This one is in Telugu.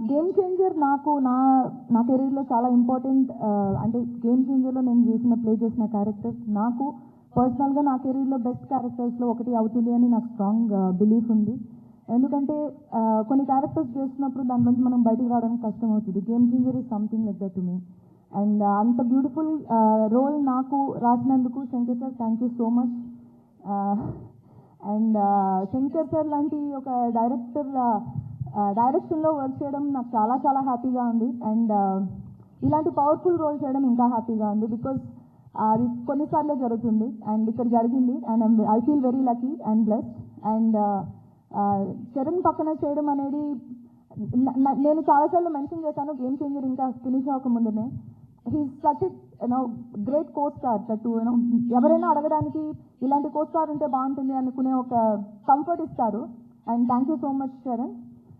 గేమ్ చేంజర్ నాకు నా కెరీర్లో చాలా ఇంపార్టెంట్. అంటే గేమ్ చేంజర్లో నేను ప్లే చేసిన క్యారెక్టర్స్ నాకు పర్సనల్గా నా కెరీర్లో బెస్ట్ క్యారెక్టర్స్లో ఒకటి అవుతుంది అని నాకు స్ట్రాంగ్ బిలీఫ్ ఉంది. ఎందుకంటే కొన్ని క్యారెక్టర్స్ చేస్తున్నప్పుడు దాని నుంచి మనం బయటకు రావడానికి కష్టం అవుతుంది. Game changer is something like that to me. And అంత బ్యూటిఫుల్ రోల్ నాకు రాసినందుకు Shankar sir thank you so much. And Shankar sir లాంటి ఒక డైరెక్షన్లో వర్క్ చేయడం నాకు చాలా చాలా హ్యాపీగా ఉంది. అండ్ ఇలాంటి పవర్ఫుల్ రోల్ చేయడం ఇంకా హ్యాపీగా ఉంది. బికాజ్ అది కొన్నిసార్లే జరుగుతుంది అండ్ ఇక్కడ జరిగింది. And I feel very lucky and blessed. And Charan పక్కన చేయడం అనేది నేను చాలాసార్లు మెన్షన్ చేశాను గేమ్ చేంజర్ ఇంకా ఫినిష్ అవ్వకముందునే. He's such great co star that ఎవరైనా అడగడానికి ఇలాంటి కో స్టార్ ఉంటే బాగుంటుంది అనుకునే ఒక కంఫర్ట్ ఇస్తారు. And thank you so much Charan.